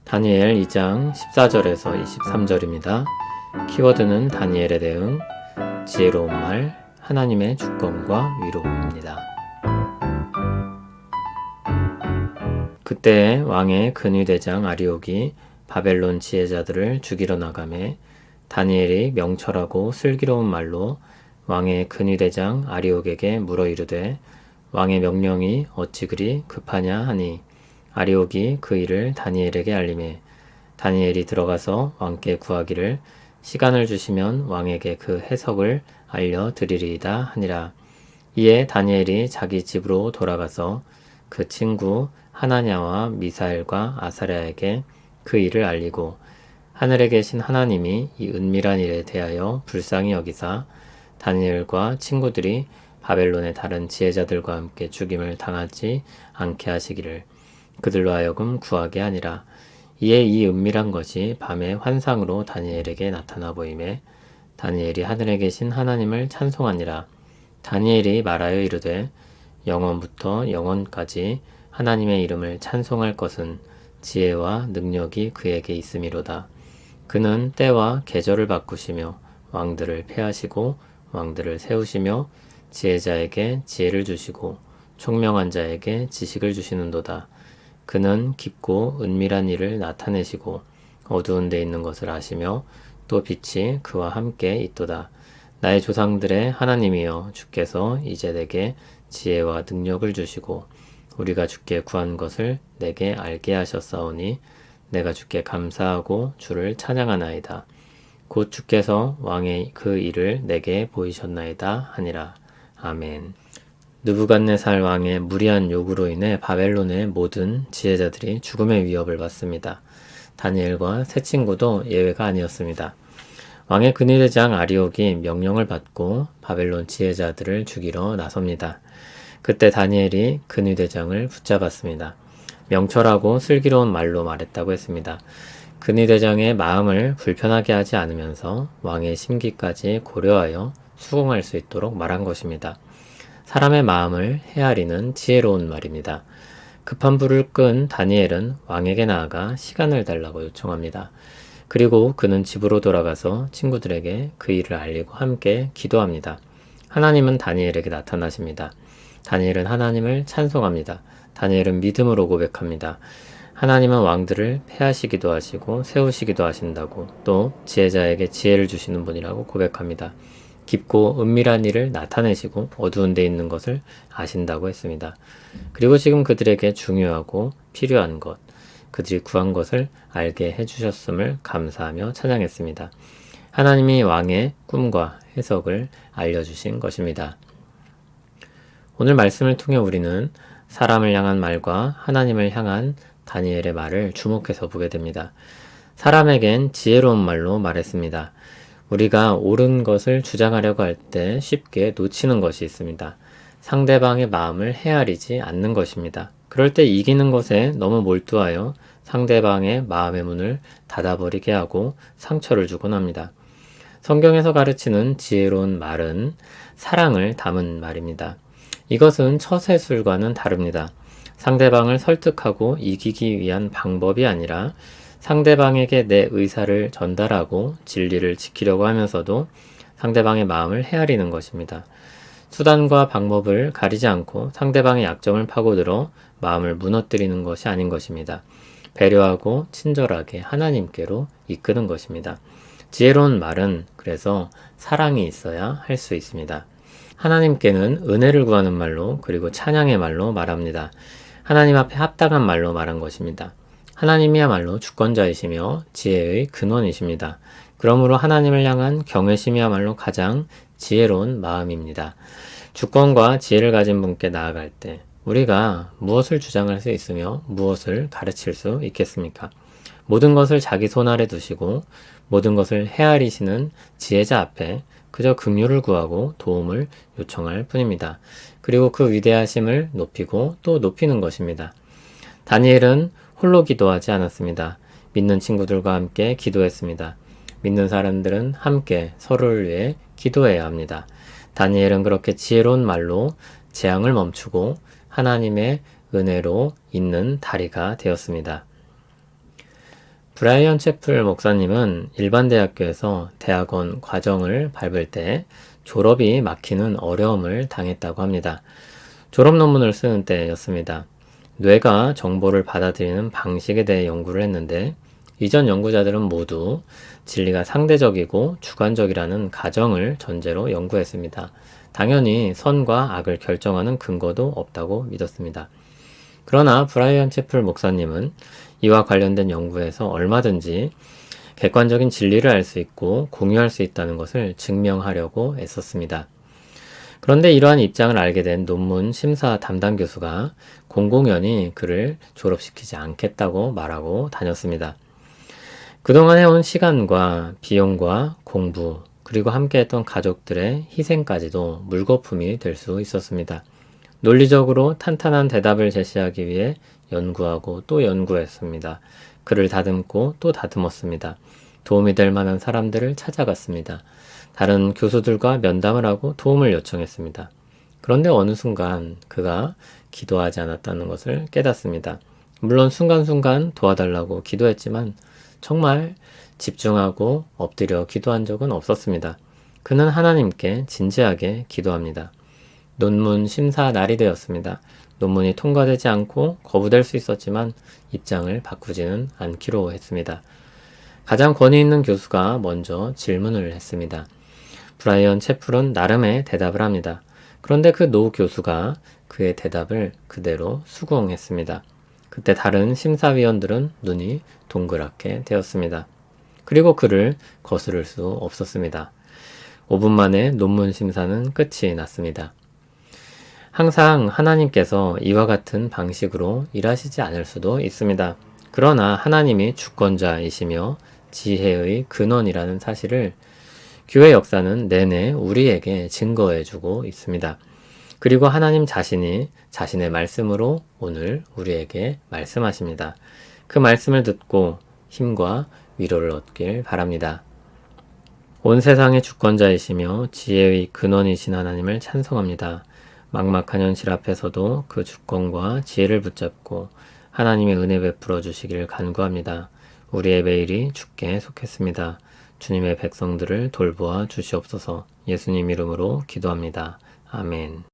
다니엘 2장 14절에서 23절입니다. 키워드는 다니엘의 대응, 지혜로운 말, 하나님의 주권과 위로입니다. 그때 왕의 근위대장 아리옥이 바벨론 지혜자들을 죽이러 나가매 다니엘이 명철하고 슬기로운 말로 왕의 근위대장 아리옥에게 물어 이르되 왕의 명령이 어찌 그리 급하냐 하니 아리옥이 그 일을 다니엘에게 알리매 다니엘이 들어가서 왕께 구하기를 시간을 주시면 왕에게 그 해석을 알려드리리이다 하니라. 이에 다니엘이 자기 집으로 돌아가서 그 친구 하나냐와 미사엘과 아사랴에게 그 일을 알리고 하늘에 계신 하나님이 이 은밀한 일에 대하여 불쌍히 여기사 다니엘과 친구들이 바벨론의 다른 지혜자들과 함께 죽임을 당하지 않게 하시기를 그들로 하여금 구하게 하니라. 이에 이 은밀한 것이 밤의 환상으로 다니엘에게 나타나 보이매 다니엘이 하늘에 계신 하나님을 찬송하니라. 다니엘이 말하여 이르되 영원부터 영원까지 하나님의 이름을 찬송할 것은 지혜와 능력이 그에게 있음이로다. 그는 때와 계절을 바꾸시며 왕들을 패하시고 왕들을 세우시며 지혜자에게 지혜를 주시고 총명한 자에게 지식을 주시는도다. 그는 깊고 은밀한 일을 나타내시고 어두운 데 있는 것을 아시며 또 빛이 그와 함께 있도다. 나의 조상들의 하나님이여 주께서 이제 내게 지혜와 능력을 주시고 우리가 주께 구한 것을 내게 알게 하셨사오니 내가 주께 감사하고 주를 찬양하나이다. 곧 주께서 왕의 그 일을 내게 보이셨나이다 하니라. 아멘. 느부갓네살 왕의 무리한 요구로 인해 바벨론의 모든 지혜자들이 죽음의 위협을 받습니다. 다니엘과 세 친구도 예외가 아니었습니다. 왕의 근위대장 아리옥이 명령을 받고 바벨론 지혜자들을 죽이러 나섭니다. 그때 다니엘이 근위대장을 붙잡았습니다. 명철하고 슬기로운 말로 말했다고 했습니다. 근위대장의 마음을 불편하게 하지 않으면서 왕의 심기까지 고려하여 수긍할 수 있도록 말한 것입니다. 사람의 마음을 헤아리는 지혜로운 말입니다. 급한 불을 끈 다니엘은 왕에게 나아가 시간을 달라고 요청합니다. 그리고 그는 집으로 돌아가서 친구들에게 그 일을 알리고 함께 기도합니다. 하나님은 다니엘에게 나타나십니다. 다니엘은 하나님을 찬송합니다. 다니엘은 믿음으로 고백합니다. 하나님은 왕들을 패하시기도 하시고 세우시기도 하신다고 또 지혜자에게 지혜를 주시는 분이라고 고백합니다. 깊고 은밀한 일을 나타내시고 어두운 데 있는 것을 아신다고 했습니다. 그리고 지금 그들에게 중요하고 필요한 것, 그들이 구한 것을 알게 해주셨음을 감사하며 찬양했습니다. 하나님이 왕의 꿈과 해석을 알려주신 것입니다. 오늘 말씀을 통해 우리는 사람을 향한 말과 하나님을 향한 다니엘의 말을 주목해서 보게 됩니다. 사람에겐 지혜로운 말로 말했습니다. 우리가 옳은 것을 주장하려고 할 때 쉽게 놓치는 것이 있습니다. 상대방의 마음을 헤아리지 않는 것입니다. 그럴 때 이기는 것에 너무 몰두하여 상대방의 마음의 문을 닫아버리게 하고 상처를 주곤 합니다. 성경에서 가르치는 지혜로운 말은 사랑을 담은 말입니다. 이것은 처세술과는 다릅니다. 상대방을 설득하고 이기기 위한 방법이 아니라 상대방에게 내 의사를 전달하고 진리를 지키려고 하면서도 상대방의 마음을 헤아리는 것입니다. 수단과 방법을 가리지 않고 상대방의 약점을 파고들어 마음을 무너뜨리는 것이 아닌 것입니다. 배려하고 친절하게 하나님께로 이끄는 것입니다. 지혜로운 말은 그래서 사랑이 있어야 할 수 있습니다. 하나님께는 은혜를 구하는 말로 그리고 찬양의 말로 말합니다. 하나님 앞에 합당한 말로 말한 것입니다. 하나님이야말로 주권자이시며 지혜의 근원이십니다. 그러므로 하나님을 향한 경외심이야말로 가장 지혜로운 마음입니다. 주권과 지혜를 가진 분께 나아갈 때 우리가 무엇을 주장할 수 있으며 무엇을 가르칠 수 있겠습니까? 모든 것을 자기 손 아래 두시고 모든 것을 헤아리시는 지혜자 앞에 그저 긍휼을 구하고 도움을 요청할 뿐입니다. 그리고 그 위대하심을 높이고 또 높이는 것입니다. 다니엘은 홀로 기도하지 않았습니다. 믿는 친구들과 함께 기도했습니다. 믿는 사람들은 함께 서로를 위해 기도해야 합니다. 다니엘은 그렇게 지혜로운 말로 재앙을 멈추고 하나님의 은혜로 있는 다리가 되었습니다. 브라이언 채플 목사님은 일반 대학교에서 대학원 과정을 밟을 때 졸업이 막히는 어려움을 당했다고 합니다. 졸업 논문을 쓰는 때였습니다. 뇌가 정보를 받아들이는 방식에 대해 연구를 했는데 이전 연구자들은 모두 진리가 상대적이고 주관적이라는 가정을 전제로 연구했습니다. 당연히 선과 악을 결정하는 근거도 없다고 믿었습니다. 그러나 브라이언 채플 목사님은 이와 관련된 연구에서 얼마든지 객관적인 진리를 알 수 있고 공유할 수 있다는 것을 증명하려고 애썼습니다. 그런데 이러한 입장을 알게 된 논문 심사 담당 교수가 공공연히 그를 졸업시키지 않겠다고 말하고 다녔습니다. 그동안 해온 시간과 비용과 공부, 그리고 함께했던 가족들의 희생까지도 물거품이 될 수 있었습니다. 논리적으로 탄탄한 대답을 제시하기 위해 연구하고 또 연구했습니다. 그를 다듬고 또 다듬었습니다. 도움이 될 만한 사람들을 찾아갔습니다. 다른 교수들과 면담을 하고 도움을 요청했습니다. 그런데 어느 순간 그가 기도하지 않았다는 것을 깨닫습니다. 물론 순간순간 도와달라고 기도했지만 정말 집중하고 엎드려 기도한 적은 없었습니다. 그는 하나님께 진지하게 기도합니다. 논문 심사 날이 되었습니다. 논문이 통과되지 않고 거부될 수 있었지만 입장을 바꾸지는 않기로 했습니다. 가장 권위 있는 교수가 먼저 질문을 했습니다. 브라이언 채플은 나름의 대답을 합니다. 그런데 그 노 교수가 그의 대답을 그대로 수긍했습니다. 그때 다른 심사위원들은 눈이 동그랗게 되었습니다. 그리고 그를 거스를 수 없었습니다. 5분 만에 논문 심사는 끝이 났습니다. 항상 하나님께서 이와 같은 방식으로 일하시지 않을 수도 있습니다. 그러나 하나님이 주권자이시며 지혜의 근원이라는 사실을 교회 역사는 내내 우리에게 증거해주고 있습니다. 그리고 하나님 자신이 자신의 말씀으로 오늘 우리에게 말씀하십니다. 그 말씀을 듣고 힘과 위로를 얻길 바랍니다. 온 세상의 주권자이시며 지혜의 근원이신 하나님을 찬송합니다. 막막한 현실 앞에서도 그 주권과 지혜를 붙잡고 하나님의 은혜 베풀어 주시기를 간구합니다. 우리의 매일이 주께 속했습니다. 주님의 백성들을 돌보아 주시옵소서. 예수님 이름으로 기도합니다. 아멘.